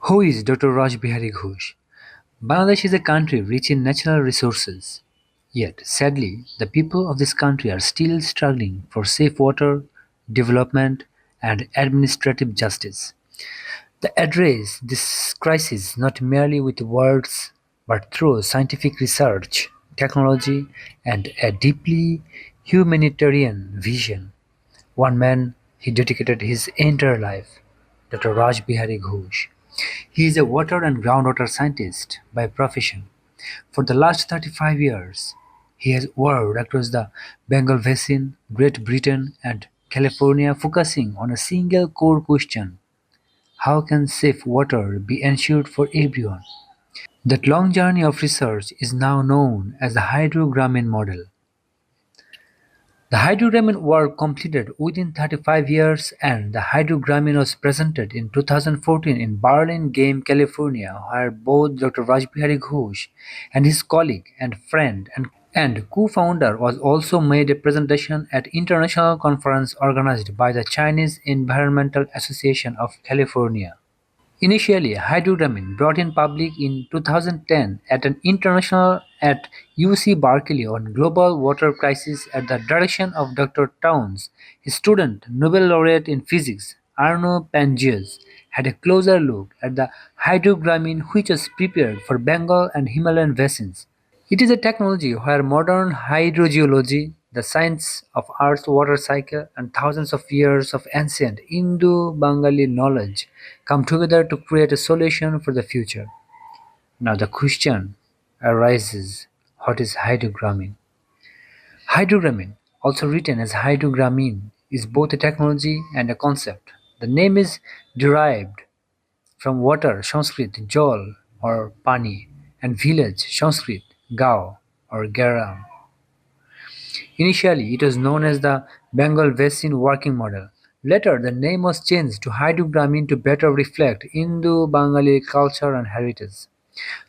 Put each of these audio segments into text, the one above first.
Who is Dr. Rash bihari Ghosh? Bangladesh is a country rich in natural resources. Yet, sadly, the people of this country are still struggling for safe water, development, and administrative justice. They address this crisis not merely with words but through scientific research, technology, and a deeply humanitarian vision. One man, he dedicated his entire life, Dr. Raj bihari Ghosh. He is a water and groundwater scientist by profession. For the last 35 years, he has worked across the Bengal Basin, Great Britain, and California, focusing on a single core question: how can safe water be ensured for everyone? That long journey of research is now known as the Hydrograemin model. The Hydrograemin work completed within 35 years, and the Hydrograemin was presented in 2014 in Berlin, California, where both Dr. Rash bihari Ghosh and his colleague and friend and co-founder was also made a presentation at international conference organized by the Chinese Environmental Association of California. Initially, Hydrograemin brought in public in 2010 at an international at UC Berkeley on global water crisis at the direction of Dr. Towns. His student, Nobel laureate in physics, Arno Pangius, had a closer look at the Hydrograemin which was prepared for Bengal and Himalayan basins. It is a technology where modern hydrogeology, the science of Earth's water cycle, and thousands of years of ancient Indo-Bengali knowledge come together to create a solution for the future. Now the question arises, what is hydrogramming? Hydrogramming, also written as hydrogrammine, is both a technology and a concept. The name is derived from water Sanskrit jhol or pani and village Sanskrit gaon or garam. Initially it was known as the Bengal Basin Working Model. Later the name was changed to Hydrograemin to better reflect Indo-Bengali culture and heritage.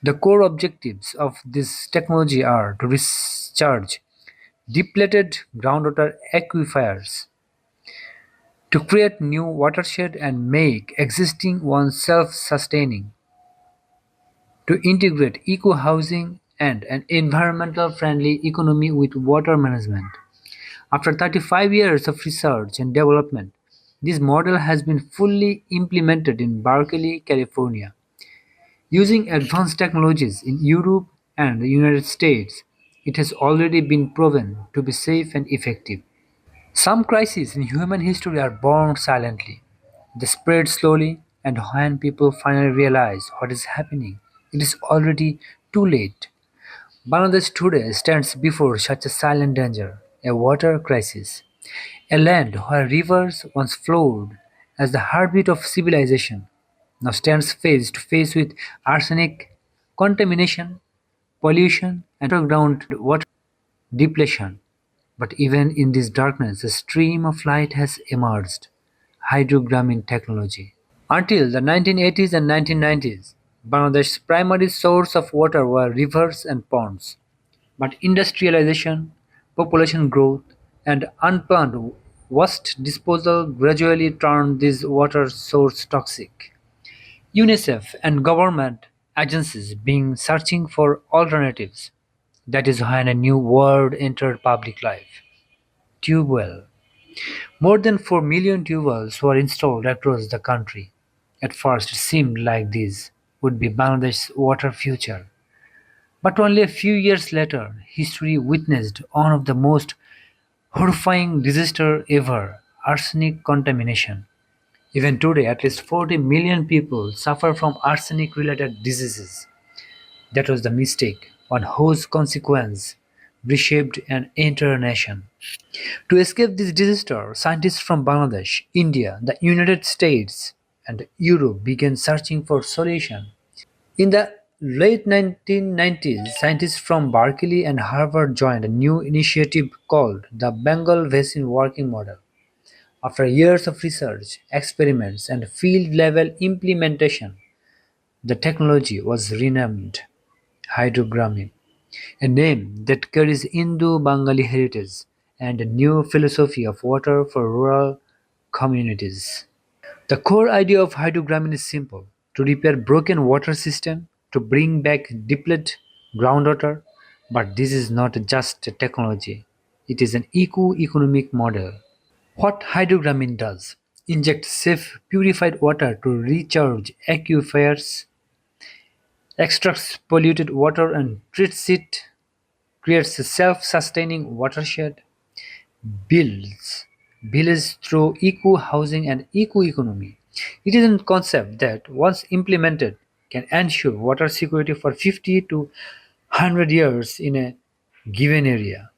The core objectives of this technology are to recharge depleted groundwater aquifers, to create new watersheds and make existing ones self-sustaining, to integrate eco-housing and an environmental-friendly economy with water management. After 35 years of research and development, this model has been fully implemented in Berkeley, California. Using advanced technologies in Europe and the United States, it has already been proven to be safe and effective. Some crises in human history are born silently. They spread slowly, and when people finally realize what is happening, it is already too late. Bangladesh today stands before such a silent danger, a water crisis. A land where rivers once flowed as the heartbeat of civilization now stands face to face with arsenic, contamination, pollution, and underground water depletion. But even in this darkness, a stream of light has emerged: hydrogramming technology. Until the 1980s and 1990s, Bangladesh's primary source of water were rivers and ponds. But industrialization, population growth, and unplanned waste disposal gradually turned these water sources toxic. UNICEF and government agencies being searching for alternatives. That is when a new word entered public life: tube well. More than 4 million tube wells were installed across the country. At first it seemed like this would be Bangladesh's water future. But only a few years later, history witnessed one of the most horrifying disasters ever: arsenic contamination. Even today, at least 40 million people suffer from arsenic related diseases. That was the mistake, one whose consequence reshaped an entire nation. To escape this disaster, scientists from Bangladesh, India, the United States, and Europe began searching for solutions. In the late 1990s, scientists from Berkeley and Harvard joined a new initiative called the Bengal Basin Working Model. After years of research, experiments, and field-level implementation, the technology was renamed Hydrogramin, a name that carries Indo-Bengali heritage and a new philosophy of water for rural communities. The core idea of hydrogramin is simple. to repair broken water system, to bring back depleted groundwater. But this is not just a technology, it is an eco-economic model. What Hydrograemin does: inject safe purified water to recharge aquifers, extracts polluted water and treats it, creates a self-sustaining watershed, builds villages through eco-housing and eco-economy. It is a concept that, once implemented, can ensure water security for 50 to 100 years in a given area.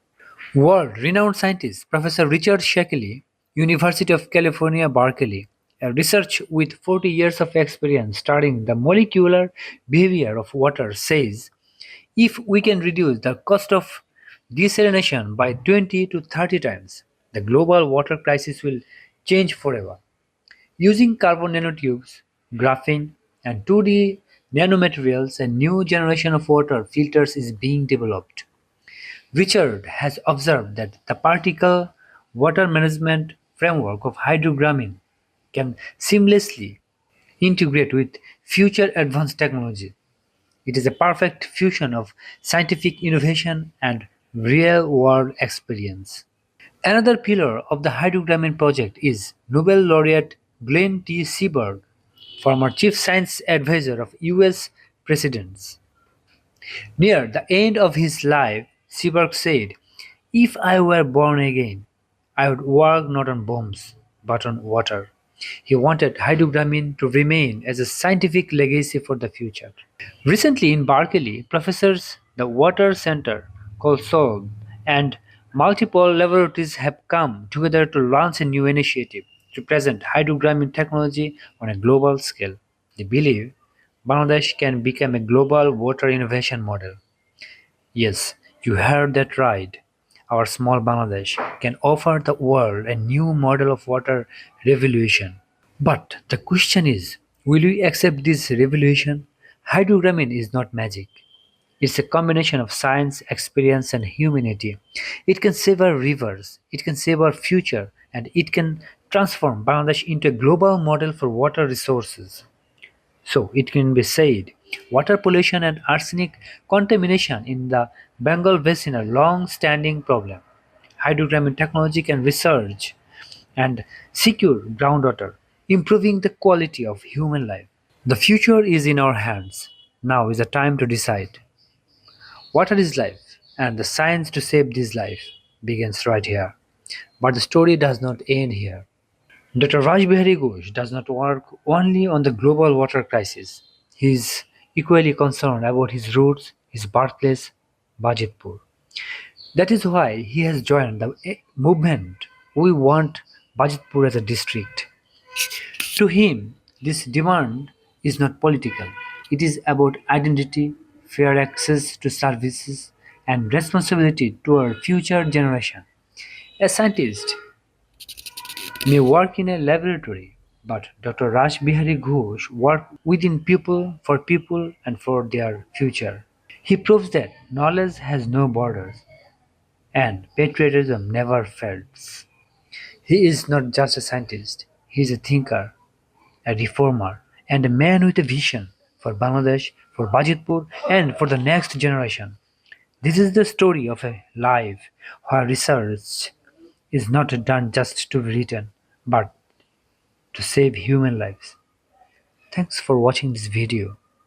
World-renowned scientist Professor Richard Shackley, University of California, Berkeley, a researcher with 40 years of experience studying the molecular behavior of water, says if we can reduce the cost of desalination by 20 to 30 times, the global water crisis will change forever. Using carbon nanotubes, graphene, and 2D nanomaterials, a new generation of water filters is being developed. Richard has observed that the particle water management framework of Hydrograemin can seamlessly integrate with future advanced technology. It is a perfect fusion of scientific innovation and real-world experience. Another pillar of the Hydrogramin project is Nobel laureate Glenn T. Seaborg, former chief science advisor of US presidents. Near the end of his life, Seaborg said, "If I were born again, I would work not on bombs, but on water." He wanted Hydrogramin to remain as a scientific legacy for the future. Recently in Berkeley, professors, the Water Center, called SOLVE, and multiple laboratories have come together to launch a new initiative to present hydrogramming technology on a global scale. They believe Bangladesh can become a global water innovation model. Yes, you heard that right. Our small Bangladesh can offer the world a new model of water revolution. But the question is, will we accept this revolution? Hydrogramin is not magic. It's a combination of science, experience, and humanity. It can save our rivers, it can save our future, and it can transform Bangladesh into a global model for water resources. So it can be said, water pollution and arsenic contamination in the Bengal Basin are long-standing problem. Hydrogramin technology can research and secure groundwater, improving the quality of human life. The future is in our hands. Now is the time to decide. Water is life, and the science to save this life begins right here. But the story does not end here. Dr. Rash bihari Ghosh does not work only on the global water crisis. He is equally concerned about his roots, his birthplace, Bajitpur. That is why he has joined the movement. We want Bajitpur as a district. To him, this demand is not political. It is about identity, fair access to services, and responsibility to our future generation. A scientist may work in a laboratory, but Dr. Rash bihari Ghosh worked within people, and for their future. He proves that knowledge has no borders and patriotism never fails. He is not just a scientist, he is a thinker, a reformer, and a man with a vision for Bangladesh, for Bajitpur, and for the next generation. This is the story of a life where research is not done just to be written, but to save human lives. Thanks for watching this video.